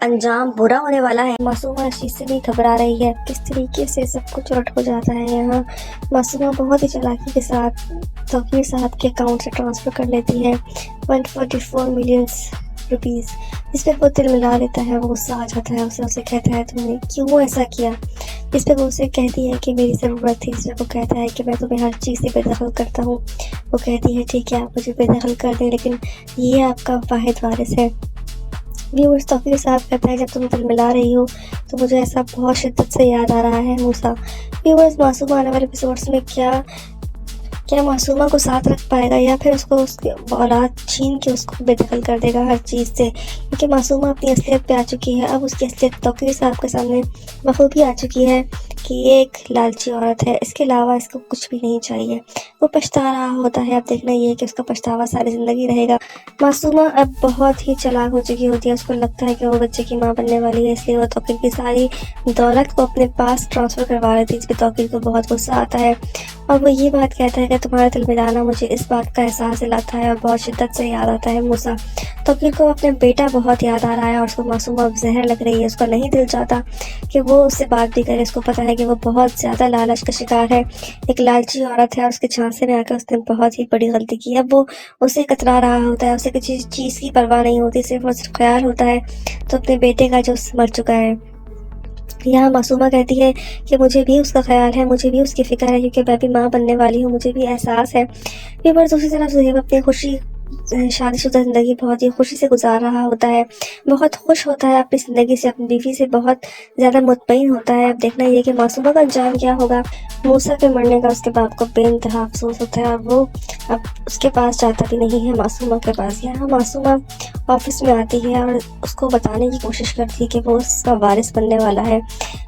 अंजाम बुरा होने वाला है। मासूमा इस चीज़ से भी घबरा रही है, किस तरीके से सब कुछ उलट हो जाता है। यहाँ मासूमा बहुत ही चालाकी के साथ तौकीर साहब के अकाउंट से ट्रांसफ़र कर लेती है 144 मिलियन रुपीज़। इस पर वो तिलमिला लेता है, वो गुस्सा आ जाता है उसे कहता है तुमने क्यों ऐसा किया। इस पर वो उसे कहती है कि मेरी ज़रूरत थी। इस पर वो कहता है कि मैं तुम्हें हर चीज़ से बेदखल करता हूँ। वो कहती है ठीक है, आप मुझे बेदखल कर दें, लेकिन ये आपका वाहिद वारिस है। व्यूअर्स, तौकीर साहब कहता है जब तुम तिलमिला रही हो तो मुझे ऐसा बहुत शिद्दत से याद आ रहा है मूसा। व्यूअर्स, मासूमा आने वाले एपिसोड्स में क्या मासूमा को साथ रख पाएगा या फिर उसको उसकी औलाद छीन के उसको बेदखल कर देगा हर चीज़ से, क्योंकि मासूमा अपनी असलियत पे आ चुकी है। अब उसकी असलियत तौकीर साहब के सामने बखूबी आ चुकी है कि ये एक लालची औरत है, इसके अलावा इसको कुछ भी नहीं चाहिए। वो पछता रहा होता है। अब देखना ये है कि उसका पछतावा सारी ज़िंदगी रहेगा। मासूमा अब बहुत ही चालाक हो चुकी होती है। उसको लगता है कि वो बच्चे की माँ बनने वाली है, इसलिए वो तौकीर की सारी दौलत को अपने पास ट्रांसफ़र करवा लेती है। इस पर तौकीर को बहुत गुस्सा आता है और वो ये बात कहता है कि तुम्हारा तिलमिलाना मुझे इस बात का एहसास दिलाता है और बहुत शिद्दत से याद आता है मूसा। तौकीर को अपने बेटा बहुत याद आ रहा है और उसको मासूमा अब जहर लग रही है। उसका नहीं दिल चाहता कि वो उससे बात भी करे। उसको पता है कि वो बहुत ज़्यादा लालच का शिकार है, एक लालची औरत है और उसके झांसे में आकर उसने बहुत ही बड़ी गलती की। अब वो उसे कतरा रहा होता है, उसे किसी चीज़ की परवाह नहीं होती, सिर्फ और सिर्फ ख्याल होता है तो अपने बेटे का जो मर चुका है। यहाँ मासूमा कहती है कि मुझे भी उसका ख्याल है, मुझे भी उसकी फ़िक्र है, क्योंकि मैं भी माँ बनने वाली हूँ, मुझे भी एहसास है। फिर पर दूसरी तरफ ज़ुहैब अपनी शादीशुदा ज़िंदगी बहुत ही खुशी से गुजार रहा होता है, बहुत खुश होता है अपनी ज़िंदगी से, अपनी बीवी से बहुत ज़्यादा मुतमईन होता है। अब देखना ये कि मासूमा का अंजाम क्या होगा। मूसा के मरने का उसके बाप को बेइंतहा अफसोस होता है और वो अब उसके पास जाता भी नहीं है मासूमा के पास। यहाँ मासूमा ऑफिस में आती है और उसको बताने की कोशिश करती है कि वो उसका वारिस बनने वाला है।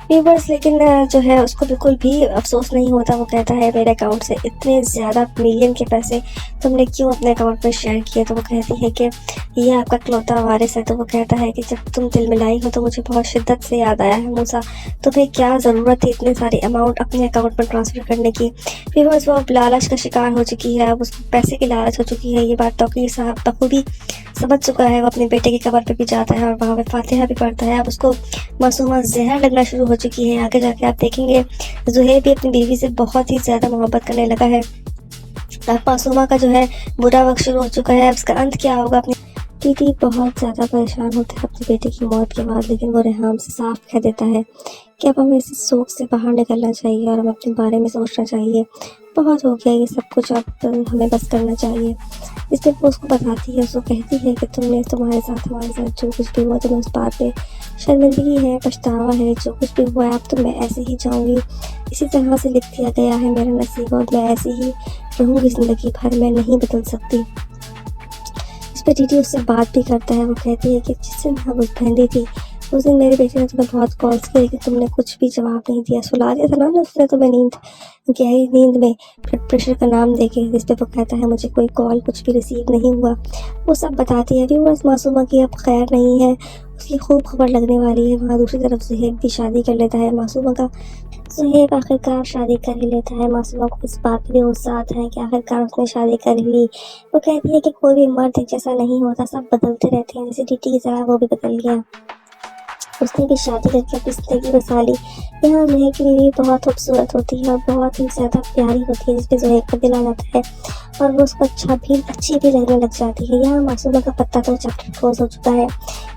व्यूअर्स, लेकिन जो है उसको बिल्कुल भी अफसोस नहीं होता। वो कहता है मेरे अकाउंट से इतने ज़्यादा मिलियन के पैसे तुमने क्यों अपने अकाउंट में शेयर किए। तो वो कहती है कि ये आपका इकलौता वारिस है। तो वो कहता है कि जब तुम तिलमिलाई हो तो मुझे बहुत शिद्दत से याद आया है मूसा, तुम्हें क्या ज़रूरत थी इतने सारे अमाउंट अपने अकाउंट में ट्रांसफ़र करने की। व्यूअर्स, वो अब लालच का शिकार हो चुकी है, अब उसको पैसे की लालच हो चुकी है। ये बात तौकीर साहब बखूबी समझ चुका है। वो अपने बेटे की कब्र पे भी जाता है और वहाँ पे फातिहा भी पढ़ता है। अब उसको मासूमा जहर लगना शुरू हो चुकी है। आगे जाके आप देखेंगे ज़ुहैब भी अपनी बीवी से बहुत ही ज़्यादा मोहब्बत करने लगा है। अब मासूमा का जो है बुरा वक्त शुरू हो चुका है। अब इसका अंत क्या होगा। अपनी दीदी बहुत ज़्यादा परेशान होता है अपने बेटे की मौत के बाद, लेकिन वो रेहाम से साफ कह देता है कि अब हमें इस शोक से बाहर निकलना चाहिए और हमें अपने बारे में सोचना चाहिए। बहुत हो गया ये सब कुछ, अब हमें बस करना चाहिए। इसलिए वो उसको बताती है, उसको कहती है कि तुम्हारे साथ हमारे साथ जो कुछ भी हुआ तुम्हें उस बात पे शर्मिंदगी है, पछतावा है, जो कुछ भी हुआ है अब तो मैं ऐसे ही जाऊँगी, इसी तरह से लिख दिया गया है मेरा नसीब और मैं ऐसे ही रहूँगी ज़िंदगी भर, मैं नहीं बदल सकती। इस पर दीदी उससे बात भी करता है। वो कहती है कि जिस दिन हम उस बहंदी थी उस दिन मेरे बेटे ने तुम्हें बहुत कॉल्स किए, लेकिन तुमने कुछ भी जवाब नहीं दिया। सुला दिया था ना उसने तुम्हें गहरी नींद में ब्लड प्रेशर का नाम देके। इस पर वो कहता है मुझे कोई कॉल कुछ भी रिसीव नहीं हुआ। वो सब बताती है। व्यूअर्स, मासूमा की अब खैर नहीं है, उसकी खूब खबर लगने वाली है। वहाँ दूसरी तरफ ज़ुहैब भी शादी कर लेता है मासूमा का। ज़ुहैब आखिरकार शादी कर ही लेता है। मासूमा को इस बात पे गुस्सा आता है कि आखिरकार उसने शादी कर ली। वो कहती है कि कोई भी मर्द जैसा नहीं होता, सब बदलते रहते हैं, जैसे टीटी की तरह वो भी बदल गया। उसने भी शादी करके अपनी ज़िंदगी बसा ली। यहाँ ज़ुहैब की बीवी बहुत खूबसूरत होती है और बहुत ही ज़्यादा प्यारी होती है, जिसपे ज़ुहैब का दिल आ जाता है और वो उसको अच्छी भी लगने लग जाती है। यहाँ मासूमा का पत्ता तो चैप्टर क्लोज हो चुका है।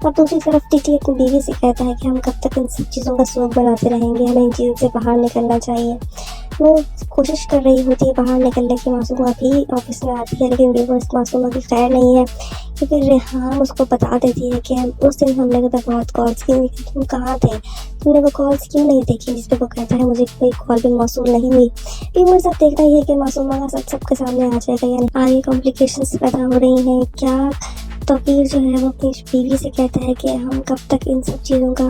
अब दूसरी तरफ टीटी अपनी बीवी से कहता है कि हम कब तक इन सब चीज़ों का शौक बनाते रहेंगे, हमें इन चीज़ों से बाहर निकलना चाहिए। वो कोशिश कर रही होती है बाहर निकलने की। मासूमा भी ऑफिस में आती है, लेकिन व्यूअर्स, मासूमा की खैर नहीं है, क्योंकि रेहाम उसको बता देती है कि उस दिन हमने तो बहुत कॉल्स की, लेकिन तुम कहाँ थे, तुमने वो कॉल्स क्यों नहीं देखी। जिस पे वो कहता है मुझे कोई कॉल भी मौसूल नहीं हुई। व्यूअर्स, अब देखना ही है कि मासूमा का सबके सामने आ जाएगा, यानी आगे कॉम्प्लिकेशंस पैदा हो रही हैं क्या। तौकीर जो है वो अपनी बीवी से कहता है कि हम कब तक इन सब चीज़ों का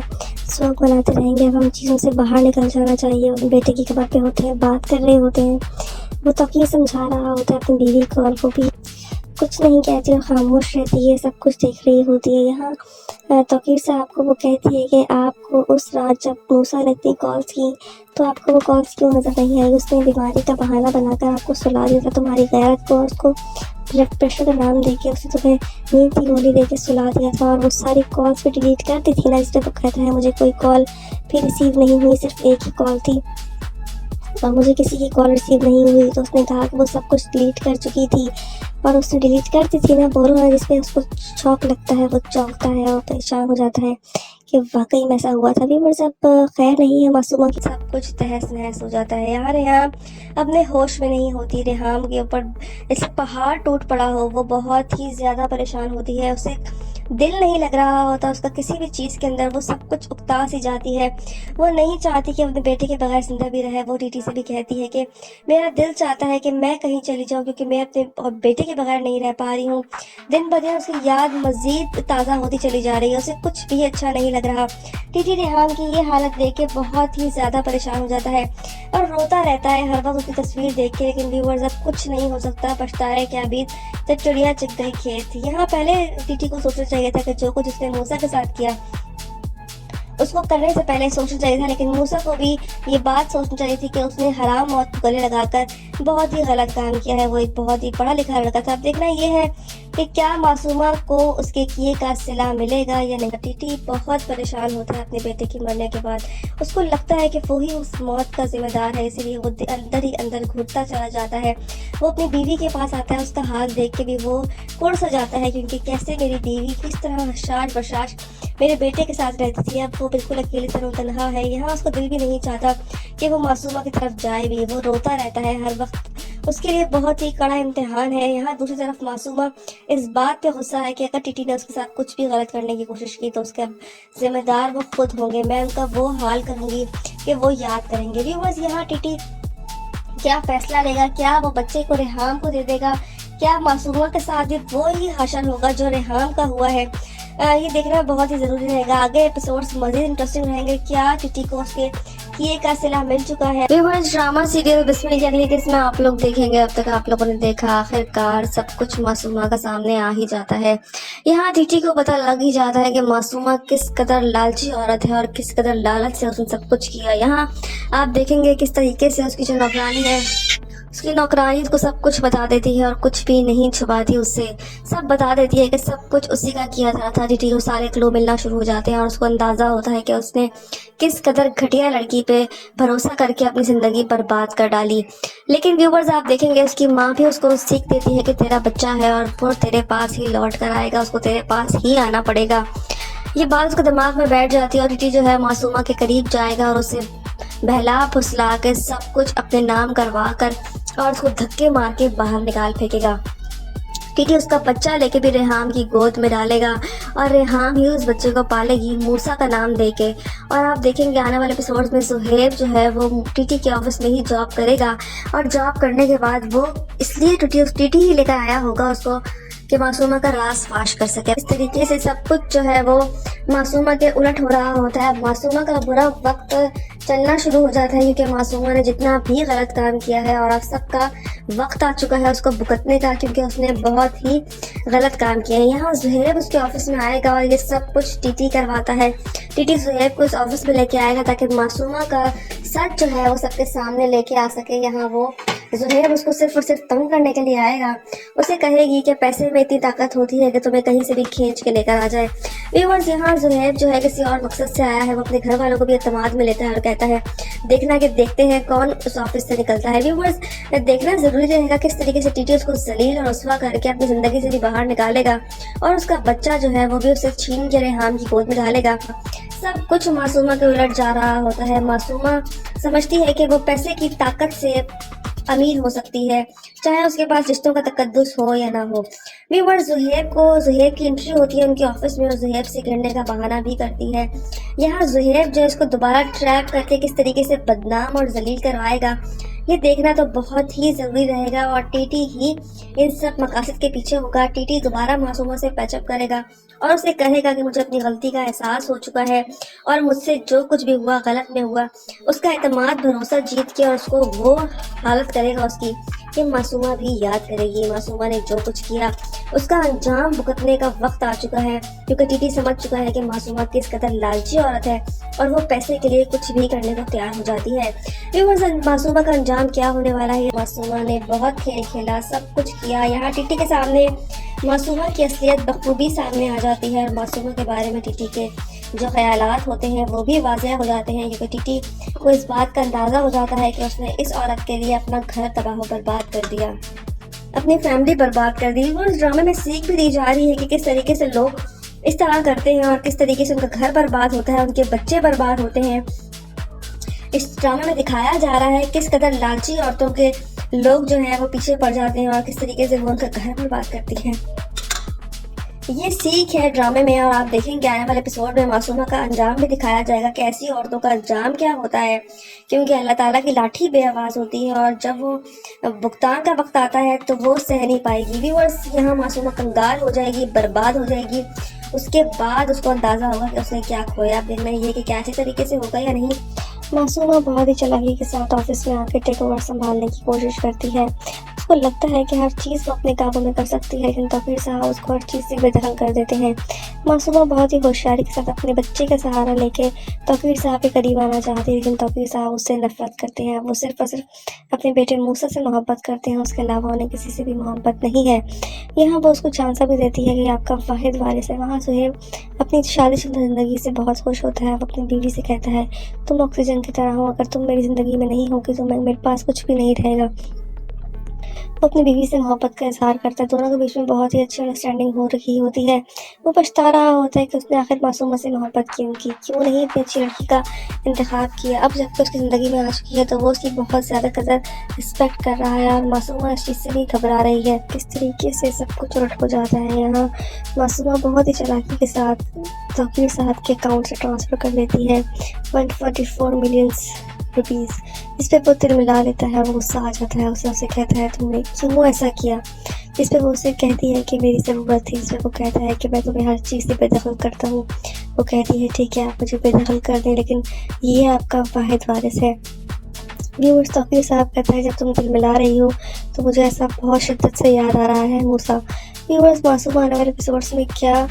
शौक बनाते रहेंगे, अब हम चीज़ों से बाहर निकल जाना चाहिए। और बेटे की खबर पे होते हैं, बात कर रहे होते हैं। वो तौकीर समझा रहा होता है अपनी बीवी को और वो भी कुछ नहीं कहती और खामोश रहती है, सब कुछ देख रही होती है। यहाँ तौकीर साहब को वो कहती है कि आपको उस रात जब मूसा ने इतनी कॉल्स की तो आपको वो कॉल्स क्यों नज़र नहीं आई? उसने बीमारी का बहाना बनाकर आपको सुला दिया था, तुम्हारी गैरत को, उसको ब्लड प्रेशर का नाम देके उसने तुम्हें नींद की गोली देके सुला दिया था और वो सारी कॉल्स भी डिलीट कर दी थी ना, इसलिए तो कहता है मुझे कोई कॉल भी रिसीव नहीं हुई, सिर्फ एक ही कॉल थी और मुझे किसी की कॉल रिसीव नहीं हुई। तो उसने कहा कि वो सब कुछ डिलीट कर चुकी थी और उसने डिलीट कर दी थी ना, बोलो ना, जिसमें उसको शौक लगता है, वो चौंकता है और परेशान हो जाता है कि वाकई में ऐसा हुआ था। भी सब खैर नहीं है, मासूमा की सब कुछ तहस नहस हो जाता है। यार यहाँ अपने होश में नहीं होती, रेहाम के ऊपर जैसे पहाड़ टूट पड़ा हो, वो बहुत ही ज़्यादा परेशान होती है, उसे दिल नहीं लग रहा होता उसका किसी भी चीज़ के अंदर, वो सब कुछ उकता सी जाती है। वो नहीं चाहती कि अपने बेटे के बगैर जिंदा भी रहे। वो टीटी से भी कहती है कि मेरा दिल चाहता है कि मैं कहीं चली जाऊं क्योंकि मैं अपने बेटे के बगैर नहीं रह पा रही हूँ। दिन ब दिन उसकी याद मजीद ताज़ा होती चली जा रही है, उसे कुछ भी अच्छा नहीं लग रहा। टीटी रेहान की ये हालत देख के बहुत ही ज़्यादा परेशान हो जाता है और रोता रहता है हर वक्त उसकी तस्वीर देख के। लेकिन व्यूअर्स अब कुछ नहीं हो सकता, पछताए क्या बीत जब चिड़िया चुग गई खेत। यहाँ पहले टीटी को सोचना चाहिए था कि जो कुछ उसने मूसा के साथ किया उसको करने से पहले सोचना चाहिए था, लेकिन मूसा को भी ये बात सोचनी चाहिए थी कि उसने हराम मौत को गले लगाकर बहुत ही गलत काम किया है। वो एक बहुत ही पढ़ा लिखा लड़का था। अब देखना ये है कि क्या मासूमा को उसके किए का सिला मिलेगा या नहीं। टीटी बहुत परेशान होता है अपने बेटे के मरने के बाद। उसको लगता है कि वो ही उस मौत का जिम्मेदार है, इसीलिए वो अंदर ही अंदर घुटता चला जाता है। वो अपनी बीवी के पास आता है, उसका हाल देख के भी वो कुड़ सा जाता है क्योंकि कैसे मेरी बीवी किस तरह हशाश बशाश मेरे बेटे के साथ रहती थी, अब वो बिल्कुल अकेले तनहा है। यहाँ उसका दिल भी नहीं चाहता कि वो मासूमा की तरफ जाए भी, वो रोता रहता है हर वक्त। उसके लिए बहुत ही कड़ा इम्तिहान है। यहाँ दूसरी तरफ मासूमा इस बात पे गुस्सा है कि अगर टीटी ने उसके साथ कुछ भी गलत करने की कोशिश की तो उसके जिम्मेदार वो खुद होंगे। मैं उनका वो हाल करूँगी कि वो याद करेंगे। व्यूअर्स, यहाँ टीटी क्या फैसला लेगा? क्या वो बच्चे को रेहाम को दे देगा? क्या मासूमा के साथ भी वो ही हशर होगा जो रेहाम का हुआ है? ये देखना बहुत ही ज़रूरी रहेगा। आगे एपिसोड्स मज़ीद इंटरेस्टिंग रहेंगे। क्या टीटी को उसके किए का सिला मिल चुका है? व्यूअर्स, ड्रामा सीरियल बिस्मिल अगली किस्म आप लोग देखेंगे। अब तक आप लोगों ने देखा, आखिरकार सब कुछ मासूमा का सामने आ ही जाता है। यहाँ टीटी को पता लग ही जाता है कि मासूमा किस कदर लालची औरत है और किस कदर लालच से उसने सब कुछ किया। यहाँ आप देखेंगे किस तरीके से उसकी जो नौकरानी है, उसकी नौकरानी उसको सब कुछ बता देती है और कुछ भी नहीं छुपाती उससे, सब बता देती है कि सब कुछ उसी का किया था। टीटी को सारे क्लू मिलना शुरू हो जाते हैं और उसको अंदाज़ा होता है कि उसने किस कदर घटिया लड़की पे भरोसा करके अपनी ज़िंदगी बर्बाद कर डाली। लेकिन व्यूवर्स, आप देखेंगे उसकी माँ भी उसको सीख देती है कि तेरा बच्चा है और वो तेरे पास ही लौट कर आएगा, उसको तेरे पास ही आना पड़ेगा। ये बात उसके दिमाग में बैठ जाती है और टीटी जो है मासूमा के करीब जाएगा और उसे बहला फुसला के सब कुछ अपने नाम करवा कर और उसको धक्के मार के बाहर निकाल फेंकेगा। टीटी उसका बच्चा लेके भी रेहाम की गोद में डालेगा और रेहाम ही उस बच्चे को पालेगी मूसा का नाम देके। और आप देखेंगे आने वाले एपिसोड्स में सुहेब जो है वो टीटी के ऑफिस में ही जॉब करेगा और जॉब करने के बाद वो इसलिए टीटी ही लेकर आया होगा उसको कि मासूमा का राज फाश कर सके। इस तरीके से सब कुछ जो है वो मासूमा के उलट हो रहा होता है। मासूमा का बुरा वक्त चलना शुरू हो जाता है क्योंकि मासूमा ने जितना भी गलत काम किया है और अब सबका वक्त आ चुका है उसको भुगतने का, क्योंकि उसने बहुत ही गलत काम किया है। यहाँ ज़ुहैब उसके ऑफिस में आएगा और ये सब कुछ टीटी करवाता है। टीटी ज़ुहैब को इस ऑफिस में लेके आएगा ताकि मासूमा का सच जो है वो सबके सामने लेके आ सके। यहाँ वो ज़ुहैब उसको सिर्फ और सिर्फ तंग करने के लिए आएगा। उसे कहेगी कि पैसे में इतनी ताकत होती है कि तुम्हें कहीं से भी खींच के लेकर आ जाए। व्यूअर्स, यहाँ ज़ुहैब जो है किसी और मकसद से आया है। वो अपने घर वालों को भी एतमाद में लेता है और कहता है देखना कि देखते हैं कौन उस ऑफिस से निकलता है। व्यूअर्स, देखना ज़रूरी रहेगा किस तरीके से टीटी उसको जलील और रुस्वा करके अपनी ज़िंदगी से भी बाहर निकालेगा और उसका बच्चा जो है वो भी उसे छीन के रेहाम की गोद में डालेगा। सब कुछ मासूमा के उलट जा रहा होता है। मासूमा समझती है कि वो पैसे की ताकत से अमीर हो सकती है, चाहे उसके पास रिश्तों का तकद्दुस हो या ना हो। व्यूअर्स, ज़ुहैब की एंट्री होती है उनके ऑफिस में और ज़ुहैब से गिरने का बहाना भी करती है। यहाँ ज़ुहैब जो है इसको दोबारा ट्रैप करके किस तरीके से बदनाम और जलील करवाएगा, ये देखना तो बहुत ही ज़रूरी रहेगा। और टीटी ही इन सब मकासद के पीछे होगा। टीटी दोबारा मासूमा से पैचअप करेगा और उसे कहेगा कि मुझे अपनी गलती का एहसास हो चुका है और मुझसे जो कुछ भी हुआ गलत में हुआ। उसका एतमाद भरोसा जीत के और उसको वो हालत करेगा उसकी कि मासूमा भी याद करेगी मासूमा ने जो कुछ किया। उसका अंजाम भुगतने का वक्त आ चुका है, क्योंकि टीटी समझ चुका है कि मासूमा किस कदर लालची औरत है और वो पैसे के लिए कुछ भी करने को तैयार हो जाती है। मासूमा का अंजाम क्या होने वाला है? मासूमा ने बहुत खेल खेला, सब कुछ किया। यहाँ टीटी के सामने मासूमा की असलियत बखूबी सामने आ जाती है और मासूमा के बारे में टीटी के जो ख्यालात होते हैं वो भी वाज़ेह हो जाते हैं, क्योंकि टीटी को इस बात का अंदाज़ा हो जाता है कि उसने इस औरत के लिए अपना घर तबाह बर्बाद कर दिया, अपनी फैमिली बर्बाद कर दी। और इस ड्रामे में सीख भी दी जा रही है कि किस तरीके से लोग इस तरह करते हैं और किस तरीके से उनका घर बर्बाद होता है, उनके बच्चे बर्बाद होते हैं। इस ड्रामे में दिखाया जा रहा है किस कदर लालची औरतों के लोग जो हैं वो पीछे पड़ जाते हैं और किस तरीके से वो उनका घर बर्बाद करती हैं। ये सीख है ड्रामे में, और आप देखेंगे आने वाले एपिसोड में मासूमा का अंजाम भी दिखाया जाएगा कि ऐसी औरतों का अंजाम क्या होता है, क्योंकि अल्लाह ताला की लाठी बेआवाज़ होती है और जब वो भुगतान का वक्त आता है तो वो सह नहीं पाएगी। व्यूअर्स, यहाँ मासूमा कंगाल हो जाएगी, बर्बाद हो जाएगी। उसके बाद उसको अंदाज़ा होगा कि उसने क्या खोया। अब देखना ये कि कैसे तरीके से होगा या नहीं। मासूमा बहुत ही चालाकी के साथ ऑफिस में आकर टेक ओवर संभालने की कोशिश करती है। उसको लगता है कि हर चीज़ वो अपने काबू में कर सकती है, लेकिन तौकीर साहब उसको हर चीज़ से बेदखल कर देते हैं। मासूमा बहुत ही होशियारी के साथ अपने बच्चे का सहारा लेके तौकीर साहब के करीब आना चाहती है, लेकिन तौकीर साहब उससे नफरत करते हैं। वो सिर्फ और सिर्फ अपने बेटे मूसा से मोहब्बत करते हैं, उसके अलावा उन्हें किसी से भी मोहब्बत नहीं है। यहाँ वो उसको झांसा भी देती है कि आपका वाहिद वारिस है। वहाँ सुहेब अपनी शादीशुदा ज़िंदगी से बहुत खुश होता है। वो अपनी बीवी से कहता है, तुम ऑक्सीजन की तरह हो, अगर तुम मेरी ज़िंदगी में नहीं होगी तो मेरे पास कुछ भी नहीं रहेगा। वो अपनी बीवी से मोहब्बत का इज़हार करता है। दोनों के बीच में बहुत ही अच्छी अंडरस्टैंडिंग हो रही होती है। वो पछता रहा होता है कि उसने आखिर मासूमा से मोहब्बत क्यों की, क्यों नहीं इतनी अच्छी लड़की का इंतखाब किया। अब जब उसकी ज़िंदगी में आ चुकी है तो वो उसकी बहुत ज़्यादा कदर रिस्पेक्ट कर रहा है और मासूमा इस चीज़ से भी घबरा रही है। किस तरीके से सब कुछ उलट हो जाता है। यहाँ मासूमा बहुत ही चालाकी के साथ तौकीर साहब के अकाउंट से ट्रांसफ़र कर लेती है 144 मिलियन रुपीज़। इस पे वो तिलमिला लेता है, वो गुस्सा आ जाता है। उससे कहता है, तुमने क्यों ऐसा किया? इस पे वो उससे कहती है कि मेरी ज़रूरत थी। इस पे वो कहता है कि मैं तुम्हें हर चीज़ से बेदखल करता हूँ। वो कहती है, ठीक है आप मुझे बेदखल कर दें, लेकिन ये आपका वाहिद वारिस है। व्यूअर्स, तौकीर साहब कहता है, जब तुम तिलमिला रही हो तो मुझे ऐसा बहुत शिद्दत से याद आ रहा है मूसा। व्यूअर्स, मासूमा आने वाले एपिसोड्स में क्या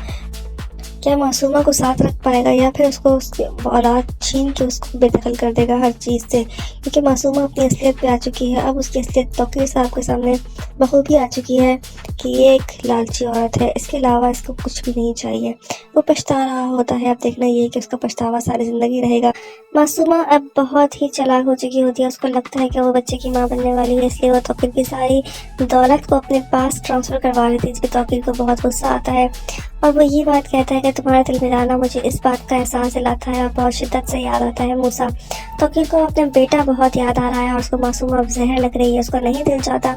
मासूमा को साथ रख पाएगा या फिर उसको उसकी औलाद छीन के उसको बेदखल कर देगा हर चीज़ से, क्योंकि मासूमा अपनी असलियत पे आ चुकी है। अब उसकी असलियत तौकीर साहब के सामने बखूबी आ चुकी है कि ये एक लालची औरत है, इसके अलावा इसको कुछ भी नहीं चाहिए। वो पछता रहा होता है। अब देखना ये कि उसका पछतावा सारी ज़िंदगी रहेगा। मासूमा अब बहुत ही चालाक हो चुकी होती है। उसको लगता है कि वो बच्चे की माँ बनने वाली है, इसलिए वो तौकीर की सारी दौलत को अपने पास ट्रांसफ़र करवा लेती है। इस पर तौकीर को बहुत गुस्सा आता है और वो ये बात कहता है कि तुम्हारा तिलमिलाना मुझे इस बात का एहसास दिलाता है और बहुत शिद्दत से याद आता है मूसा। तौकीर को अपना बेटा बहुत याद आ रहा है और उसको मासूमा अब जहर लग रही है। उसका नहीं दिल चाहता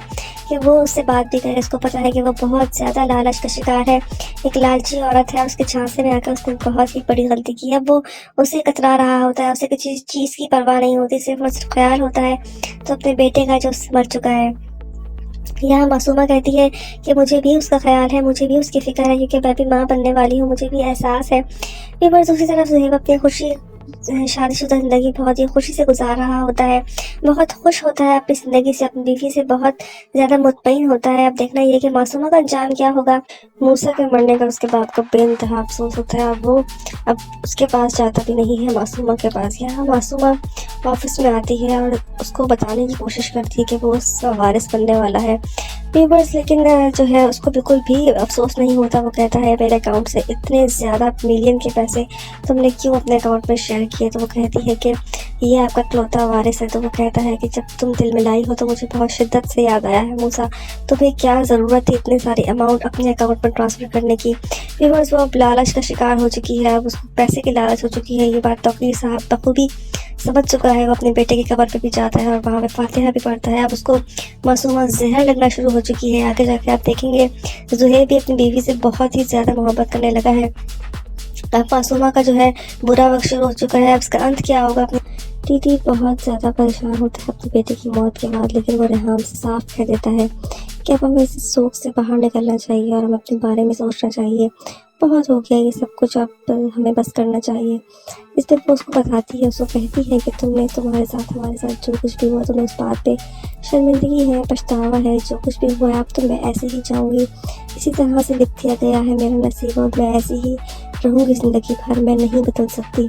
कि वो उससे बात भी करे। उसको पता है कि वो बहुत ज़्यादा लालच का शिकार है, एक लालची औरत है। उसके झांसे में आकर उसने बहुत ही बड़ी गलती की। अब वो उसे कतरा रहा होता है, उसे किसी चीज़ की परवाह नहीं होती, सिर्फ और सिर्फ ख्याल होता है तो अपने बेटे का जो मर चुका है। यहाँ मासूमा कहती है कि मुझे भी उसका ख्याल है, मुझे भी उसकी फ़िक्र है, क्योंकि मैं भी माँ बनने वाली हूँ, मुझे भी एहसास है। एक बार दूसरी तरफ सुहेब अपनी शादीशुदा ज़िंदगी बहुत ही खुशी से गुजार रहा होता है, बहुत खुश होता है अपनी ज़िंदगी से, अपनी बीवी से बहुत ज़्यादा मुतमईन होता है। अब देखना ये कि मासूमा का अंजाम क्या होगा। मूसा के मरने का उसके बाप को बेइंतहा अफसोस होता है और वो अब उसके पास जाता भी नहीं है, मासूमा के पास। यहाँ मासूमा ऑफिस में आती है और उसको बताने की कोशिश करती है कि वो उसका वारिस बनने वाला है। व्यूअर्स, लेकिन जो है उसको बिल्कुल भी अफसोस नहीं होता। वो कहता है, मेरे अकाउंट से इतने ज़्यादा मिलियन के पैसे तुमने क्यों अपने अकाउंट में शेयर किए? तो वो कहती है कि ये आपका इकलौता वारिस है। तो वो कहता है कि जब तुम दिल मिलाई हो तो मुझे बहुत शिद्दत से याद आया है मूसा, तुम्हें क्या ज़रूरत थी इतने सारे अमाउंट अपने अकाउंट पर ट्रांसफ़र करने की? व्यूअर्स, वो अब लालच का शिकार हो चुकी है, अब उसको पैसे की लालच हो चुकी है। ये बात तौकीर साहब बखूबी समझ चुका है। वो अपने बेटे की कब्र पे भी जाता है और वहाँ पे फातिहा भी पढ़ता है। अब उसको मासूमा जहर लगना शुरू हो चुकी है। आगे जाके आप देखेंगे ज़ुहैब भी अपनी बीवी से बहुत ही ज़्यादा मोहब्बत करने लगा है। अब मासूमा का जो है बुरा वक्त शुरू हो चुका है। अब इसका अंत क्या होगा? टीटी बहुत ज़्यादा परेशान होता है अपने बेटे की मौत के बाद, लेकिन वो रेहान से साफ कह देता है कि अब हमें इस शोक से बाहर निकलना चाहिए और हमें अपने बारे में सोचना चाहिए। बहुत हो गया ये सब कुछ, अब हमें बस करना चाहिए। इस पर वो उसको बताती है, उसको कहती है कि तुम्हारे साथ हमारे साथ जो कुछ भी हुआ, तुम्हें उस बात पे शर्मिंदगी है, पछतावा है, जो कुछ भी हुआ है अब तो मैं ऐसे ही जाऊँगी, इसी तरह से लिख दिया गया है मेरा नसीब और मैं ऐसे ही रहूँगी ज़िंदगी भर, मैं नहीं बदल सकती।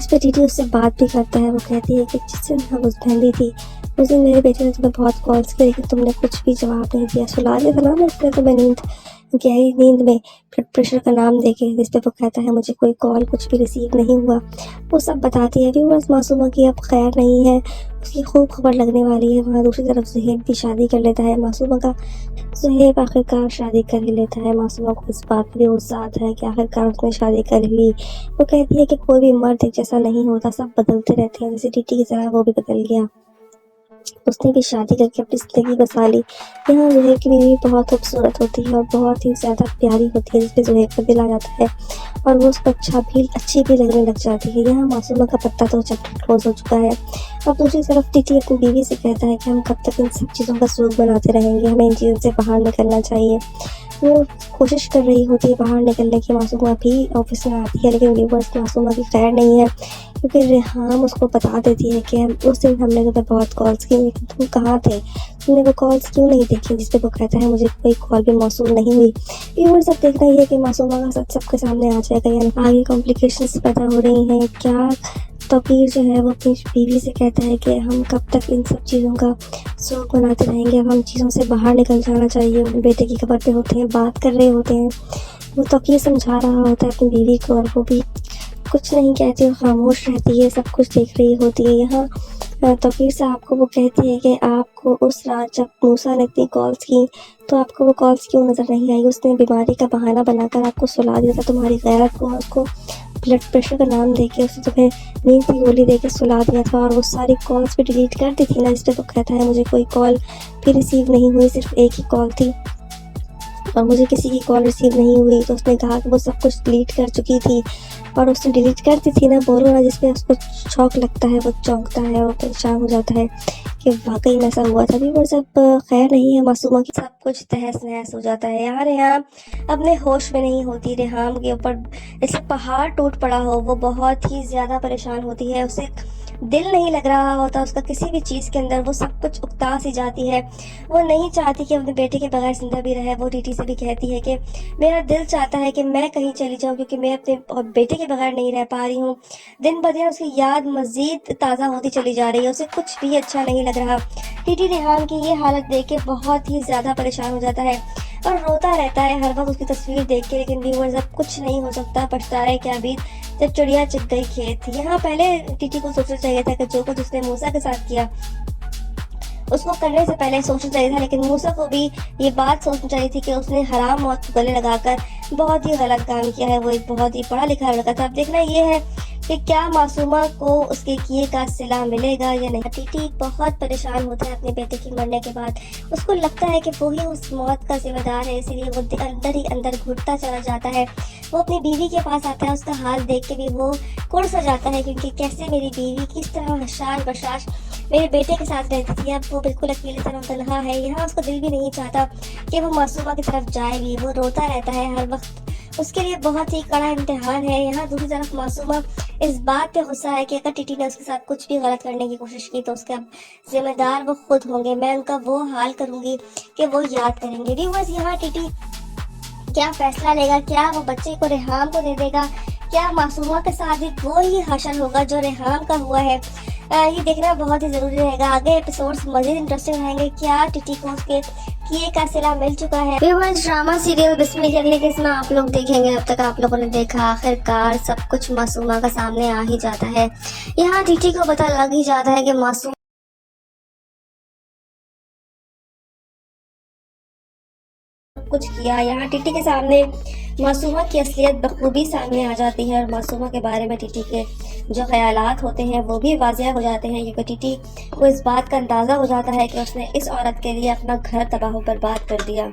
इस पर टीटी उससे बात भी करता है। वो कहती है कि जिस दिन हम उस बहन दी थी उस दिन मेरे बेटे ने तुम्हें बहुत कॉल्स किए लेकिन तुमने कुछ भी जवाब नहीं दिया। सुला दिया था ना उसने तुम्हें गहरी नींद में ब्लड प्रेशर का नाम देके, जिस पे वो कहता है मुझे कोई कॉल कुछ भी रिसीव नहीं हुआ। वो सब बताती है। व्यूअर्स, मासूमा की अब खैर नहीं है, उसकी खूब खबर लगने वाली है। वहाँ दूसरी तरफ ज़ुहैब भी शादी कर लेता है मासूमा का। ज़ुहैब आखिरकार शादी कर ही लेता है। मासूमा को इस बात पर गुस्सा आता है कि आखिरकार उसने शादी कर ली। वो कहती है कि कोई भी मर्द एक जैसा नहीं होता, सब बदलते रहते हैं, जैसे टीटी की तरह वो भी बदल गया। उसने भी शादी करके अपनी ज़िंदगी बसा ली। यहाँ ज़ुहैब की बीवी बहुत खूबसूरत होती है और बहुत ही ज़्यादा प्यारी होती है, जिस पे ज़ुहैब का दिल आ जाता है और वो उसको अच्छी भी लगने लग जाती है। यहाँ मासूमा का पत्ता तो चैप्टर क्लोज हो चुका है। अब दूसरी तरफ टीटी अपनी बीवी से कहता है कि हम कब तक इन सब चीज़ों का शौक बनाते रहेंगे, हमें इन चीज़ों से बाहर निकलना चाहिए। वो कोशिश कर रही होती है बाहर निकलने की। मासूमा भी ऑफिस में आती है लेकिन व्यूअर्स, मासूमा की खैर नहीं है क्योंकि रेहाम उसको बता देती है कि उस दिन हमने तुम्हें बहुत कॉल्स की लेकिन तुम कहाँ थे, तुमने वो कॉल्स क्यों नहीं देखी। जिस पे वो कहता है मुझे कोई कॉल भी मौसूल नहीं हुई। व्यूअर्स, अब देखना ही है कि मासूमा का सच सबके सामने आ जाएगा या आगे कॉम्प्लिकेशंस पैदा हो रही हैं क्या। तौकीर जो है वो अपनी बीवी से कहता है कि हम कब तक इन सब चीज़ों का शौक बनाते रहेंगे, अब हम चीज़ों से बाहर निकल जाना चाहिए। अपने बेटे की खबर पे होते हैं, बात कर रहे होते हैं। वो तौकीर समझा रहा होता है अपनी बीवी को और वो भी कुछ नहीं कहती, वो खामोश रहती है, सब कुछ देख रही होती है। यहाँ तौकीर साहब को वो कहती है कि आपको उस रात जब मूसा ने इतनी कॉल्स की तो आपको वो कॉल्स क्यों नज़र नहीं आई। उसने बीमारी का बहाना बनाकर आपको सुला दिया था, तुम्हारी गैरत को, उसको ब्लड प्रेशर का नाम देके उसने तुम्हें नींद की गोली देके सुला दिया था और वो सारी कॉल्स भी डिलीट कर दी थी ना। इस पर तो कहता है मुझे कोई कॉल भी रिसीव नहीं हुई, सिर्फ एक ही कॉल थी और मुझे किसी की कॉल रिसीव नहीं हुई। तो उसने कहा कि वो सब कुछ डिलीट कर चुकी थी और उसने डिलीट कर दी थी ना, बोलो ना, जिसमें उसको शौक लगता है, वो चौंकता है और परेशान हो जाता है कि वाकई में ऐसा हुआ था। भी वो सब खैर नहीं है, मासूमा की सब कुछ तहस नहस हो जाता है। यार रेहाम अपने होश में नहीं होती। रेहाम के ऊपर जैसे पहाड़ टूट पड़ा हो, वो बहुत ही ज़्यादा परेशान होती है। उसे दिल नहीं लग रहा होता उसका किसी भी चीज़ के अंदर, वो सब कुछ उकता सी जाती है। वो नहीं चाहती कि अपने बेटे के बगैर जिंदा भी रहे। वो टीटी से भी कहती है कि मेरा दिल चाहता है कि मैं कहीं चली जाऊं क्योंकि मैं अपने बेटे के बगैर नहीं रह पा रही हूँ। दिन ब दिन उसकी याद मजीद ताज़ा होती चली जा रही है, उसे कुछ भी अच्छा नहीं लग रहा। टीटी रेहान की ये हालत देख के बहुत ही ज़्यादा परेशान हो जाता है और रोता रहता है हर वक्त उसकी तस्वीर देख के। लेकिन व्यूअर्स, अब कुछ नहीं हो सकता। पछता है क्या बीत जब चिड़िया चुग गई खेत। यहाँ पहले टीटी को सोचना चाहिए था कि जो कुछ उसने मूसा के साथ किया उसको करने से पहले सोचना चाहिए था, लेकिन मूसा को भी ये बात सोचनी चाहिए थी कि उसने हराम मौत को गले लगाकर बहुत ही गलत काम किया है। वो एक बहुत ही पढ़ा लिखा लड़का था। अब देखना ये है कि क्या मासूमा को उसके किए का सिला मिलेगा या नहीं। टीटी बहुत परेशान होता है अपने बेटे के मरने के बाद। उसको लगता है कि वो ही उस मौत का जिम्मेदार है, इसीलिए वो अंदर ही अंदर घुटता चला जाता है। वो अपनी बीवी के पास आता है, उसका हाल देख के भी वो कुड़ सा जाता है क्योंकि कैसे मेरी बीवी किस तरह हशाश बशाश मेरे बेटे के साथ रहती थी, अब वो बिल्कुल अकेले तनहा है। यहाँ उसका दिल भी नहीं चाहता कि वो मासूमा की तरफ जाए भी। वो रोता रहता है हर वक्त, उसके लिए बहुत ही कड़ा इम्तिहान है। यहाँ दूसरी तरफ मासूमा इस बात पे गुस्सा है कि अगर टीटी ने उसके साथ कुछ भी गलत करने की कोशिश की तो उसके अब जिम्मेदार वो खुद होंगे। मैं उनका वो हाल करूंगी कि वो याद करेंगे। व्यूअर्स, यहाँ टीटी क्या फैसला लेगा? क्या वो बच्चे को रेहाम को दे देगा? क्या मासूमा के साथ भी वो ही हशर होगा जो रेहाम का हुआ है? ये देखना बहुत ही जरूरी रहेगा। आगे एपिसोड्स मजीद इंटरेस्टिंग रहेंगे। क्या टीटी को उसके किए का सिला मिल चुका है? ड्रामा सीरियल बिस्मिल अगले किस्म आप लोग देखेंगे। अब तक आप लोगों ने देखा, आखिरकार सब कुछ मासूमा का सामने आ ही जाता है। यहाँ टीटी को पता लग ही जाता है कि मासूम कुछ किया। यहाँ टीटी के सामने मासूमा की असलियत बखूबी सामने आ जाती है और मासूमा के बारे में टीटी के जो ख्यालात होते हैं वो भी वाज़ेह हो जाते हैं क्योंकि टीटी को इस बात का अंदाज़ा हो जाता है कि उसने इस औरत के लिए अपना घर तबाह बर्बाद कर दिया,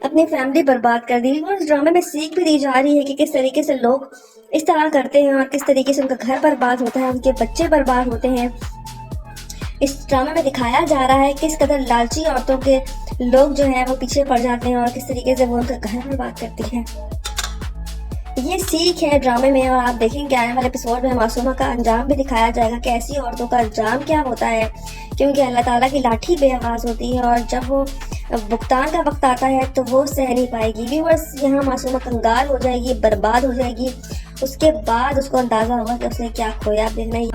अपनी फैमिली बर्बाद कर दी। और इस ड्रामे में सीख भी दी जा रही है कि किस तरीके से लोग इस तरह करते हैं और किस तरीके से उनका घर बर्बाद होता है, उनके बच्चे बर्बाद होते हैं। इस ड्रामा में दिखाया जा रहा है किस कदर लालची औरतों के लोग जो है वो पीछे पड़ जाते हैं और किस तरीके से वो उनका घर बर्बाद करती है। ये सीख है ड्रामे में, और आप देखेंगे आने वाले एपिसोड में मासूमा का अंजाम भी दिखाया जाएगा कि ऐसी औरतों का अंजाम क्या होता है, क्योंकि अल्लाह ताला की लाठी बेआवाज़ होती है और जब वो भुगतान का वक्त आता है तो वो सह नहीं पाएगी। व्यूअर्स, यहाँ मासूमा कंगाल हो जाएगी, बर्बाद हो जाएगी। उसके बाद उसको अंदाजा होगा कि उसने क्या खोया। देखना ही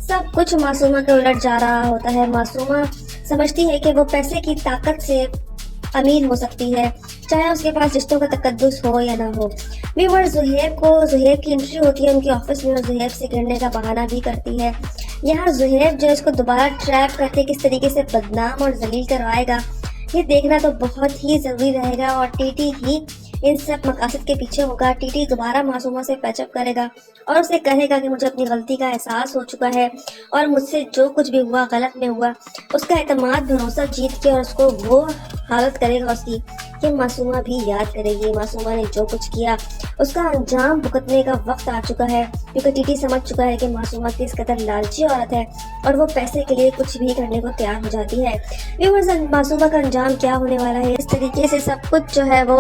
सब कुछ मासूमा के उलट जा रहा होता है। मासूमा समझती है कि वो पैसे की ताकत से अमीर हो सकती है, चाहे उसके पास रिश्तों का तकद्दुस हो या ना हो। व्यूअर्स, जुहैब की एंट्री होती है उनकी ऑफिस में और जुहैब से गिरने का बहाना भी करती है। यहाँ जुहैब जो है इसको दोबारा ट्रैप करके किस तरीके से बदनाम और जलील करवाएगा, ये देखना तो बहुत ही जरूरी रहेगा। और टीटी ही इन सब मकासद के पीछे होगा। टीटी दोबारा मासूमा से पैचअप करेगा और उसे कहेगा कि मुझे अपनी गलती का एहसास हो चुका है और मुझसे जो कुछ भी हुआ गलत में हुआ। उसका एतमाद भरोसा जीत के और उसको वो हालत करेगा उसकी कि मासूमा भी याद करेगी मासूमा ने जो कुछ किया। उसका अंजाम भुगतने का वक्त आ चुका है, क्योंकि टीटी समझ चुका है कि मासूमा किस कदर लालची औरत है और वो पैसे के लिए कुछ भी करने को तैयार हो जाती है। व्यूअर्स, मासूमा का अंजाम क्या होने वाला है, इस तरीके से सब कुछ जो है वो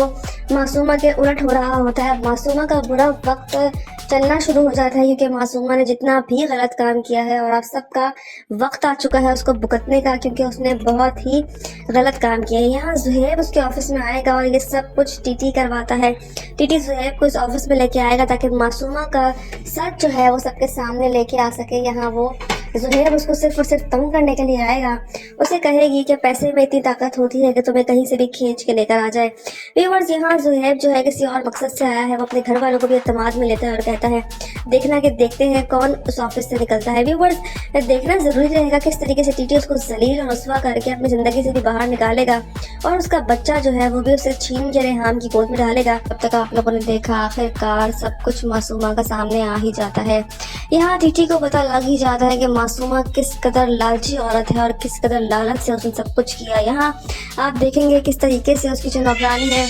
मासूमा के उलट हो रहा होता है। मासूमा का बुरा वक्त चलना शुरू हो जाता है, क्योंकि मासूमा ने जितना भी गलत काम किया है और अब सबका वक्त आ चुका है उसको भुगतने का, क्योंकि उसने बहुत ही गलत काम किया है। यहाँ जुहैब उसके ऑफिस में आएगा और ये सब कुछ टीटी करवाता है। टीटी जुहैब को इस ऑफिस में लेके आएगा ताकि मासूमा का सच जो है वो सबके सामने लेके आ सके। यहाँ वो जुहैब उसको सिर्फ और सिर्फ तंग करने के लिए आएगा। उसे कहेगी कि पैसे में इतनी ताकत होती है कि तुम्हें कहीं से भी खींच के लेकर आ जाए। व्यूअर्स, यहाँ जुहैब जो है किसी और मकसद से आया है। वो अपने घर वालों को भी एतमाद में लेता है और कहता है देखना कि देखते हैं कौन उस ऑफिस से निकलता है। व्यूअर्स, देखना जरूरी रहेगा किस तरीके से टीटी उसको जलील और रुस्वा करके अपनी जिंदगी से भी बाहर निकालेगा और उसका बच्चा जो है वो भी उसे छीन के रेहान की गोद में डालेगा। अब तक आप लोगों ने देखा आखिरकार सब कुछ मासूमा का सामने आ ही जाता है। यहाँ टीटी को पता लग ही जाता है कि मासूमा किस कदर लालची औरत है और किस कदर लालच से उसने सब कुछ किया। यहाँ आप देखेंगे किस तरीके से उसकी जो नौकरानी है,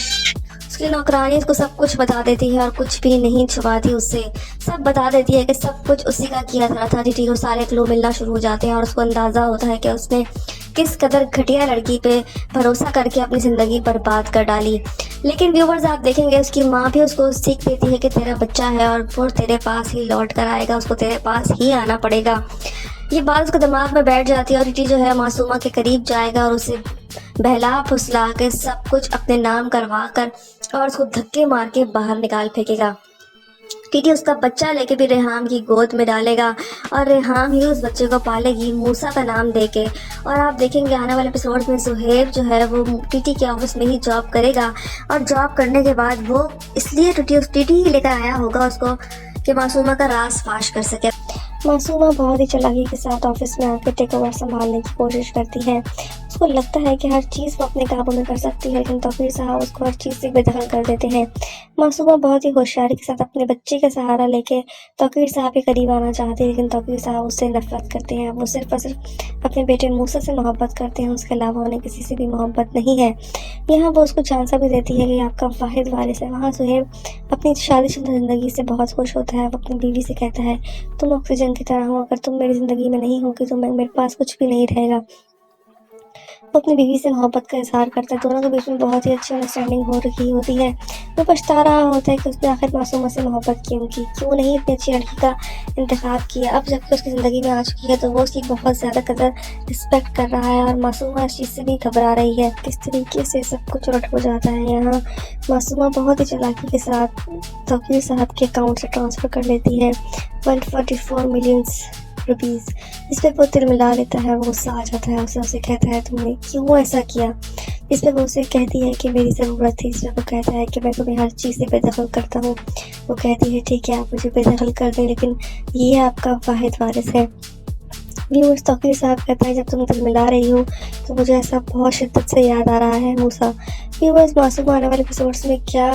उसकी नौकरानी उसको सब कुछ बता देती है और कुछ भी नहीं छुपाती उससे। सब बता देती है कि सब कुछ उसी का किया था। टीटी को सारे क्लू मिलना शुरू हो जाते हैं और उसको अंदाज़ा होता है कि उसने किस कदर घटिया लड़की पे भरोसा करके अपनी ज़िंदगी बर्बाद कर डाली। लेकिन व्यूवर्स, आप देखेंगे उसकी माँ भी उसको सीख देती है कि तेरा बच्चा है और वो तेरे पास ही लौट कर आएगा, उसको तेरे पास ही आना पड़ेगा। ये बात उसके दिमाग में बैठ जाती है और टीटी जो है मासूमा के करीब जाएगा और उसे बहला फुसला के सब कुछ अपने नाम करवा कर और उसको धक्के मार के बाहर निकाल फेंकेगा। टीटी उसका बच्चा लेके भी रेहाम की गोद में डालेगा और रेहाम ही उस बच्चे को पालेगी मूसा का नाम देके। और आप देखेंगे आने वाले एपिसोड्स में जुहैब जो है वो टीटी के ऑफिस में ही जॉब करेगा और जॉब करने के बाद वो इसलिए टीटी ही लेकर आया होगा उसको कि मासूमा का राज फाश कर सके। मासूमा बहुत ही चालाकी के साथ ऑफिस में आकर टेक ओवर संभालने की कोशिश करती है। उसको लगता है कि हर चीज़ वो अपने काबू में कर सकती है, लेकिन तौकीर साहब उसको हर चीज़ से बेदखल कर देते हैं। मासूमा बहुत ही होशियारी के साथ अपने बच्चे का सहारा लेके तौकीर साहब के करीब आना चाहती है, लेकिन तौकीर साहब उससे नफरत करते हैं। वो सिर्फ और सिर्फ अपने बेटे मूसा से मोहब्बत करते हैं, उसके अलावा उन्हें किसी से भी मोहब्बत नहीं है। यहाँ वो उसको झांसा भी देती है कि आपका वाहिद वारिस है। वहाँ जुहैब अपनी शादीशुदा ज़िंदगी से बहुत खुश होता है। वो अपनी बीवी से कहता है तुम ऑक्सीजन की तरह हो, अगर तुम मेरी ज़िंदगी में नहीं होगी तो मेरे पास कुछ भी नहीं रहेगा। वो अपनी बीवी से मोहब्बत का इजहार करता है। दोनों के बीच में बहुत ही अच्छी अंडरस्टैंडिंग हो रही होती है। वो पछता रहा होता है कि उसने आखिर मासूमा से मोहब्बत क्यों की, क्यों नहीं इतनी अच्छी लड़की का इंतखाब किया। अब जबकि उसकी ज़िंदगी में आ चुकी है तो वो उसकी बहुत ज़्यादा कदर रिस्पेक्ट कर रहा है और मासूमा इस चीज़ से भी घबरा रही है। किस तरीके से सब कुछ उलट हो जाता है। यहाँ मासूमा बहुत ही चालाकी के साथ तौकीर साहब के अकाउंट से ट्रांसफ़र कर लेती है 144 मिलियन रुपीज़। इस पर वो तिल मिला लेता है। वो गुस्सा आ जाता है उसे कहता है तुमने क्यों ऐसा किया। इस पर वो उसे कहती है कि मेरी ज़रूरत थी। इस पर वो कहता है कि मैं तुम्हें हर चीज़ से बेदखल करता हूँ। वो कहती है ठीक है आप मुझे बेदखल कर दें, लेकिन ये आपका वाहिद वारिस है। व्यूअर्स, तौकीर साहब कहता है जब तुम दिल मिला रही हो तो मुझे ऐसा बहुत शिद्दत से याद आ रहा है मूसा। व्यूअर्स, मासूम आने वाले एपिसोड्स में क्या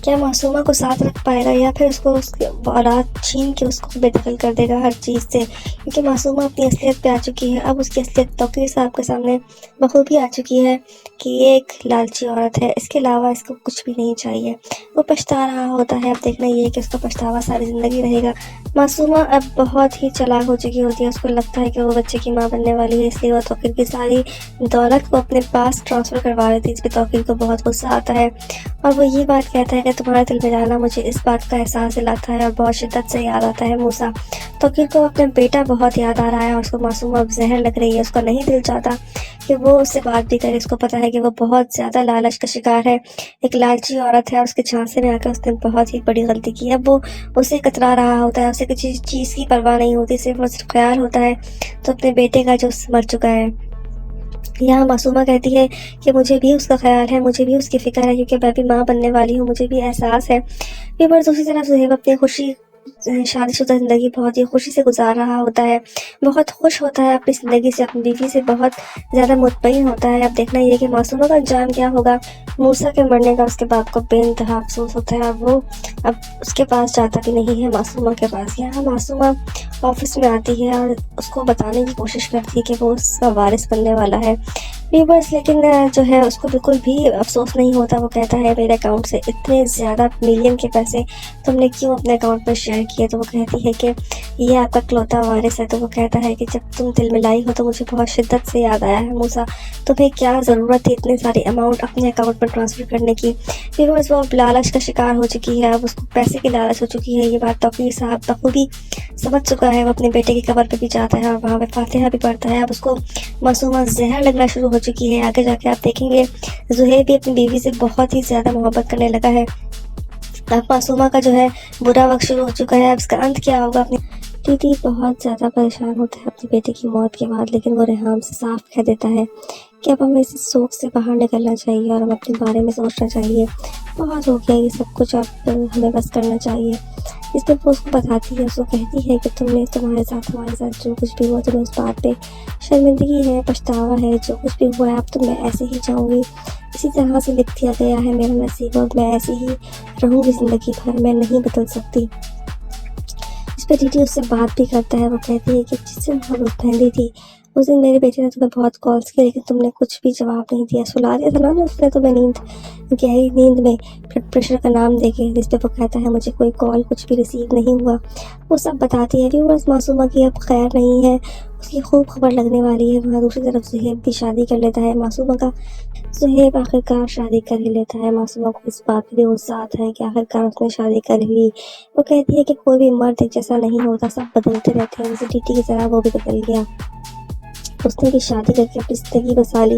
क्या मासूमा को साथ रख पाएगा या फिर उसको उसकी औलाद छीन के उसको बेदखल कर देगा हर चीज़ से, क्योंकि मासूमा अपनी असलियत पे आ चुकी है। अब उसकी असलियत तौकीर साहब के सामने बखूबी आ चुकी है कि ये एक लालची औरत है, इसके अलावा इसको कुछ भी नहीं चाहिए। वो पछता रहा होता है। अब देखना ये है कि उसका पछतावा सारी ज़िंदगी रहेगा। मासूमा अब बहुत ही चालाक हो चुकी होती है। उसको लगता है कि वो बच्चे की माँ बनने वाली है, इसलिए वो तौकीर की सारी दौलत को अपने पास ट्रांसफ़र करवा देती है। इस पर तौकीर को बहुत गुस्सा आता है और वो ये बात कहता है कि तुम्हारा दिल में जाना मुझे इस बात का एहसास दिलाता है और बहुत शिद्दत से याद आता है मूसा। तौकीर को अपना बेटा बहुत याद आ रहा है और उसको मासूमा अब जहर लग रही है। उसका नहीं दिल चाहता कि वो उससे बात भी करे। उसको पता है कि वो बहुत ज़्यादा लालच का शिकार है, एक लालची औरत है और उसके झांसे में आकर उसने बहुत ही बड़ी गलती की है। अब वो उसे कतरा रहा होता है, उसे किसी चीज़ की परवाह नहीं होती, सिर्फ उसे ख्याल होता है तो अपने बेटे का जो मर चुका है। यहाँ मासूमा कहती है कि मुझे भी उसका ख्याल है, मुझे भी उसकी फ़िक्र है, क्योंकि मैं भी माँ बनने वाली हूँ, मुझे भी एहसास है। पर दूसरी तरफ ज़ुहैब अपनी शादीशुदा ज़िंदगी बहुत ही खुशी से गुजार रहा होता है, बहुत खुश होता है अपनी ज़िंदगी से, अपनी बीवी से बहुत ज़्यादा मुतमईन होता है। अब देखना ये कि मासूमा का अंजाम क्या होगा। मूसा के मरने का उसके बाप को बेइंतहा अफसोस होता है और वो अब उसके पास जाता भी नहीं है मासूमा के पास। यहाँ मासूमा ऑफिस में आती है और उसको बताने की कोशिश करती है कि वो उसका वारिस बनने वाला है। बस लेकिन जो है उसको बिल्कुल भी अफसोस नहीं होता। वो कहता है मेरे अकाउंट से इतने ज़्यादा मिलियन के पैसे तुमने क्यों अपने अकाउंट पर शेयर किए। तो वो कहती है कि ये आपका इकलौता वारिस है। तो वो कहता है कि जब तुम दिल मिलाई हो तो मुझे बहुत शिद्दत से याद आया है मूसा, तुम्हें क्या ज़रूरत थी इतने सारे अमाउंट अपने अकाउंट पर ट्रांसफ़र करने की। बस वो लालच का शिकार हो चुकी है, अब उसको पैसे की लालच हो चुकी है। ये बात तौकीर साहब बखूबी समझ चुका है। वो अपने बेटे की कब्र पे भी जाता है और वहाँ पे फातिहा भी पढ़ता है। अब उसको मासूमा जहर लगना शुरू हो चुकी है। आगे जाके आप देखेंगे ज़ुहैब भी अपनी बीवी से बहुत ही ज़्यादा मोहब्बत करने लगा है। अब मासूमा का जो है बुरा वक्त शुरू हो चुका है। अब इसका अंत क्या होगा। अपनी दीदी बहुत ज़्यादा परेशान होता है अपने बेटे की मौत के बाद, लेकिन वो रेहाम से साफ कह देता है कि अब हमें इस शोक से बाहर निकलना चाहिए और हमें अपने बारे में सोचना चाहिए। बहुत हो गया ये सब कुछ, अब हमें बस करना चाहिए। इस पर वो उसको बताती है, उसको कहती है कि तुम्हारे साथ जो कुछ भी हुआ, तुम्हें उस बात पे शर्मिंदगी है, पछतावा है, जो कुछ भी हुआ है अब तो मैं ऐसे ही जाऊँगी, इसी तरह से लिख दिया गया है मेरा नसीब और मैं ऐसे ही रहूँगी ज़िंदगी भर, मैं नहीं बदल सकती। इस पर दीदी उससे बात भी करता है। वो कहती है कि जिस दिन हम पहली थी उस दिन मेरे बेटे ने तुम्हें बहुत कॉल्स किए, लेकिन तुमने कुछ भी जवाब नहीं दिया। सुला दिया था ना उसने तुम्हें गहरी नींद में ब्लड प्रेशर का नाम देके। जिस पे वो कहता है मुझे कोई कॉल कुछ भी रिसीव नहीं हुआ। वो सब बताती है। व्यूअर्स मासूमा की अब खैर नहीं है, उसकी खूब खबर लगने वाली है। वहाँ दूसरी तरफ ज़ुहैब भी शादी कर लेता है मासूमा का। ज़ुहैब आखिरकार शादी कर ही लेता है। मासूमा को इस बात पे भी गुस्सा आता है कि आखिरकार उसने शादी कर ली। वो कहती है कि कोई भी मर्द एक जैसा नहीं होता, सब बदलते रहते हैं, जैसे टीटी की तरह वो भी बदल गया। उसने भी शादी करके अपनी ज़िंदगी बसा ली।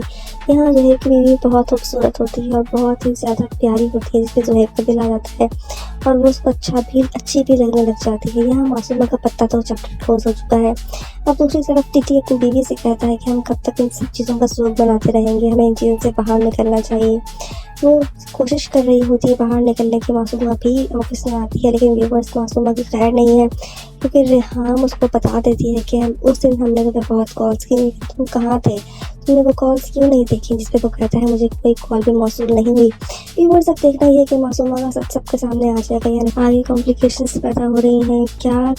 यहाँ ज़ुहैब की बीवी बहुत खूबसूरत होती है और बहुत ही ज़्यादा प्यारी होती है, जिसपे ज़ुहैब का दिल आ जाता है और वो उसको अच्छी भी लगने लग जाती है। यहाँ मासूमा का पत्ता तो चैप्टर क्लोज हो चुका है। अब दूसरी तरफ टीटी अपनी बीवी से कहता है कि हम कब तक इन सब चीज़ों का शौक बनाते रहेंगे, हमें इन चीज़ों से बाहर निकलना चाहिए। वो कोशिश कर रही होती है बाहर निकलने की। मासूमा भी ऑफिस में आती है, लेकिन व्यूअर्स मासूमा की खैर नहीं है, क्योंकि रेहाम उसको बता देती है कि उस दिन हमने तुम्हें बहुत कॉल्स की, तुम कहाँ थे, तुमने वो कॉल्स क्यों नहीं देखी। जिस पे वो कहता है मुझे कोई कॉल भी मौसूल नहीं हुई। व्यूअर्स अब देखना ये है कि मासूमा का सच सबके सामने आ जाएगा, यानी आगे कॉम्प्लिकेशंस पैदा हो रही हैं क्या।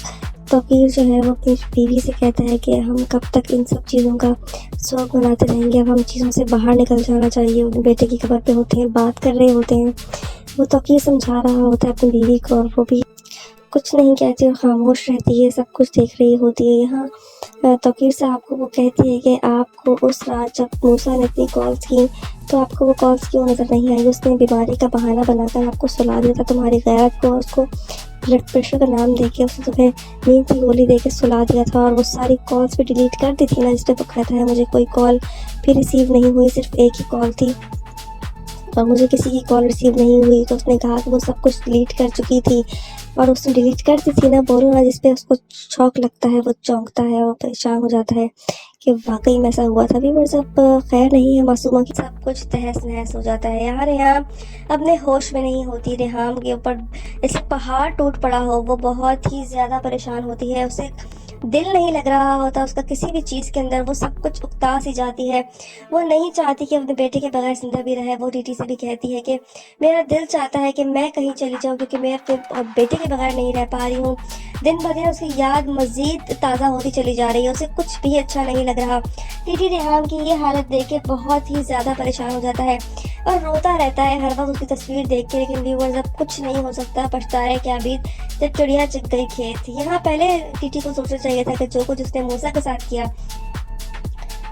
तौकीर जो है वो अपनी बीवी से कहता है कि हम कब तक इन सब चीज़ों का शौक बनाते रहेंगे, अब हम चीज़ों से बाहर निकल जाना चाहिए। उन बेटे की खबर पे होते हैं, बात कर रहे होते हैं। वो तौकीर समझा रहा होता है अपनी बीवी को और वो भी कुछ नहीं कहती और खामोश रहती है, सब कुछ देख रही होती है। यहाँ तौकीर साहब को वो कहती है कि आपको उस रात जब मूसा ने इतनी कॉल्स की तो आपको वो कॉल्स क्यों नज़र नहीं आई। उसने बीमारी का बहाना बनाकर आपको सुला दिया था, तुम्हारी गैरत को, उसको ब्लड प्रेशर का नाम देके उसने तुम्हें नींद की गोली देके सुला दिया था और वो सारी कॉल्स भी डिलीट कर दी थी ना। जिस पे वो कहता है मुझे कोई कॉल भी रिसीव नहीं हुई, सिर्फ एक ही कॉल थी और मुझे किसी की कॉल रिसीव नहीं हुई। तो उसने कहा कि वो सब कुछ डिलीट कर चुकी थी और उसने डिलीट कर दी थी ना, बोलो ना। जिस पे उसको शौक लगता है, वो चौंकता है और परेशान हो जाता है कि वाकई में ऐसा हुआ था। भी बस अब खैर नहीं है मासूमा की, सब कुछ तहस नहस हो जाता है। यार रेहाम अपने होश में नहीं होती। रेहाम के ऊपर जैसे पहाड़ टूट पड़ा हो, वो बहुत ही ज़्यादा परेशान होती है। उसे दिल नहीं लग रहा होता उसका किसी भी चीज़ के अंदर, वो सब कुछ उकता सी जाती है। वो नहीं चाहती कि अपने बेटे के बगैर ज़िंदा भी रहे। वो टीटी से भी कहती है कि मेरा दिल चाहता है कि मैं कहीं चली जाऊँ, क्योंकि मैं अपने बेटे के बगैर नहीं रह पा रही हूँ। दिन ब दिन उसकी याद मज़ीद ताज़ा होती चली जा रही है, उसे कुछ भी अच्छा नहीं लग रहा। टीटी रेहान की ये हालत देख के बहुत ही ज़्यादा परेशान हो जाता है और रोता रहता है हर वक्त उसकी तस्वीर देख के। लेकिन व्यूअर्स, अब कुछ नहीं हो सकता। पछताए क्या बीत जब चिड़िया चुग गई खेत। यहाँ पहले टीटी को सोचना चाहिए था कि जो कुछ उसने मूसा के साथ किया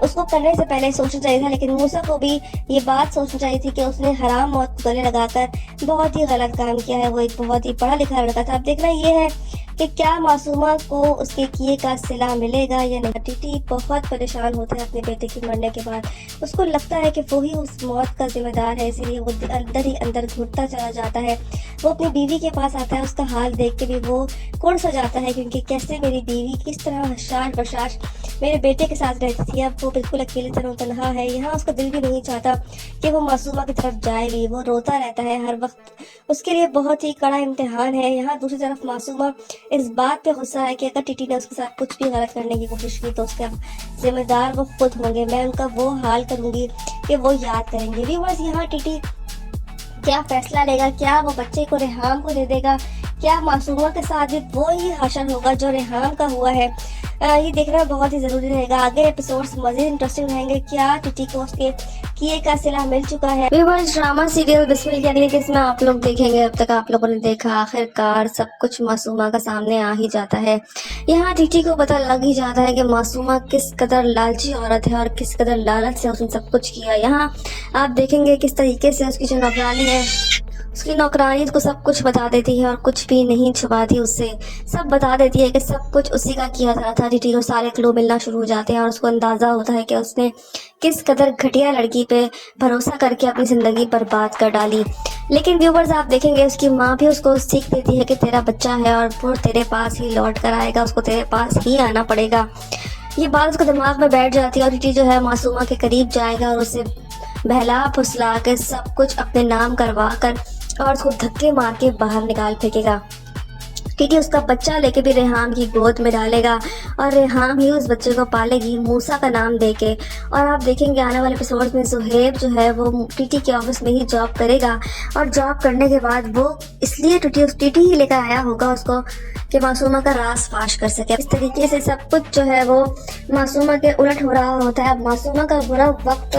उसको करने से पहले सोचना चाहिए था, लेकिन मूसा को भी ये बात सोचनी चाहिए थी कि उसने हराम मौत को गले लगाकर बहुत ही गलत काम किया है। वो एक बहुत ही पढ़ा लिखा लड़का था। अब देखना ये है कि क्या मासूमा को उसके किए का सिला मिलेगा या नहीं। टीटी बहुत परेशान होता है अपने बेटे के मरने के बाद। उसको लगता है कि वो ही उस मौत का जिम्मेदार है, इसीलिए वो अंदर ही अंदर घुटता चला जाता है। वो अपनी बीवी के पास आता है, उसका हाल देख के भी वो कुड़ सा जाता है, क्योंकि कैसे मेरी बीवी किस तरह हशाश बशाश मेरे बेटे के साथ रहती थी, अब वो बिल्कुल अकेले तनहा है। यहाँ उसका दिल भी नहीं चाहता कि वो मासूमा की तरफ जाए भी। वो रोता रहता है हर वक्त, उसके लिए बहुत ही कड़ा इम्तिहान है। यहाँ दूसरी तरफ मासूमा इस बात पे गुस्सा है कि अगर टीटी ने उसके साथ कुछ भी गलत करने की कोशिश की तो उसके जिम्मेदार वो खुद होंगे। मैं उनका वो हाल करूंगी कि वो याद करेंगे। व्यूअर्स, यहाँ टीटी क्या फैसला लेगा? क्या वो बच्चे को रेहान को दे देगा? क्या मासूमा के साथ भी वो ही हशर होगा जो रेहान का हुआ है? ये देखना बहुत ही जरूरी रहेगा। आगे एपिसोड्स मजीद इंटरेस्टिंग रहेंगे। क्या टीटी को उसके किए का सिला मिल चुका है? व्यूअर्स, ड्रामा सीरियल बिस्मिल की अगली किस्म आप लोग देखेंगे। अब तक आप लोगों ने देखा, आखिरकार सब कुछ मासूमा का सामने आ ही जाता है। यहाँ टीटी को पता लग ही जाता है कि मासूमा किस कदर लालची औरत है और किस कदर लालच से उसने सब कुछ किया। यहाँ आप देखेंगे किस तरीके से उसकी जो नौकरानी है, उसकी नौकरानी को सब कुछ बता देती है और कुछ भी नहीं छुपाती उससे। सब बता देती है कि सब कुछ उसी का किया जा था। टीटी को सारे क्लू मिलना शुरू हो जाते हैं और उसको अंदाज़ा होता है कि उसने किस कदर घटिया लड़की पे भरोसा करके अपनी ज़िंदगी बर्बाद कर डाली। लेकिन व्यूवर्स, आप देखेंगे उसकी माँ भी उसको सीख देती है कि तेरा बच्चा है और वो तेरे पास ही लौट कर आएगा, उसको तेरे पास ही आना पड़ेगा। ये बात उसको दिमाग में बैठ जाती है और टीटी जो है मासूमा के करीब जाएगा और उसे बहला फुसला के सब कुछ अपने नाम करवा कर और उसको धक्के मार के बाहर निकाल फेंकेगा। टीटी उसका बच्चा लेके भी रेहान की गोद में डालेगा और रेहान भी उस बच्चे को पालेगी मूसा का नाम देके। और आप देखेंगे आने वाले एपिसोड में सुहेब जो है वो टीटी के ऑफिस में ही जॉब करेगा और जॉब करने के बाद वो इसलिए टीटी ही लेकर आया होगा उसको कि मासूमा का राज फाश कर सके। इस तरीके से सब कुछ जो है वो मासूमा के उलट हो रहा होता है। अब मासूमा का बुरा वक्त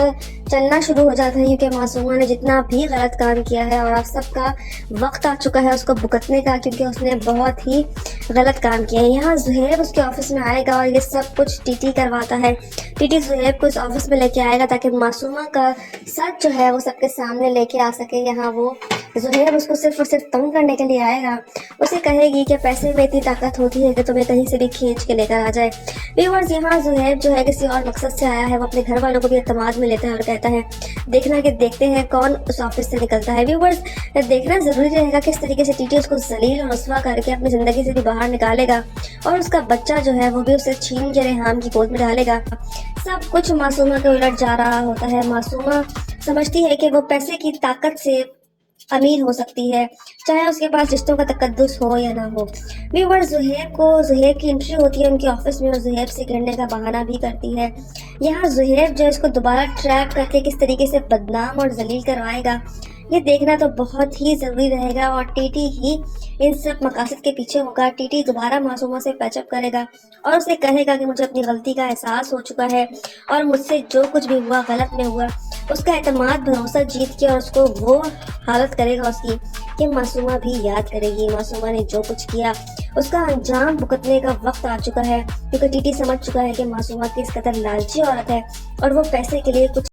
चलना शुरू हो जाता है, क्योंकि मासूमा ने जितना भी गलत काम किया है और अब सबका वक्त आ चुका है उसको भुगतने का, क्योंकि उसने बहुत ही गलत काम किया है। यहाँ ज़ुहैब उसके ऑफिस में आएगा और ये सब कुछ टीटी करवाता है। टीटी ज़ुहैब को इस ऑफिस में लेके आएगा ताकि मासूमा का सच जो है वो सबके सामने लेके आ सके। यहाँ वो ज़ुहैब उसको सिर्फ और सिर्फ तंग करने के लिए आएगा। उसे कहेगी कि पैसे में इतनी ताकत होती है कि तुम्हें कहीं से भी खींच के लेकर आ जाए। व्यूअर्स, यहाँ ज़ुहैब जो है किसी और मकसद से आया है। वो अपने घर वालों को भी एतमाद में लेता है और कहता है देखना कि देखते हैं कौन उस ऑफिस से निकलता है। व्यूअर्स, देखना जरूरी रहेगा किस तरीके से टीटी उसको जलील और रुस्वा करके अपनी जिंदगी से भी बाहर निकालेगा और उसका बच्चा जो है वो भी उसे छीन के रेहान की गोद में डालेगा। सब कुछ मासूमा के उलट जा रहा होता है। मासूमा समझती है कि वो पैसे की ताकत से अमीर हो सकती है, चाहे उसके पास रिश्तों का तकद्दुस हो या ना हो। व्यूअर्स, ज़ुहैब की एंट्री होती है उनके ऑफिस में और ज़ुहैब से गिरने का बहाना भी करती है। यहाँ ज़ुहैब जो इसको दोबारा ट्रैप करके किस तरीके से बदनाम और जलील करवाएगा ये देखना तो बहुत ही ज़रूरी रहेगा। और टीटी ही इन सब मकासद के पीछे होगा। टीटी दोबारा मासूमा से पैचअप करेगा और उसे कहेगा कि मुझे अपनी गलती का एहसास हो चुका है और मुझसे जो कुछ भी हुआ गलत में हुआ। उसका एतमाद भरोसा जीत के और उसको वो हालत करेगा उसकी कि मासूमा भी याद करेगी। मासूमा ने जो कुछ किया उसका अंजाम भुगतने का वक्त आ चुका है, क्योंकि टीटी समझ चुका है कि मासूमा किस कदर लालची औरत है और वो पैसे के लिए कुछ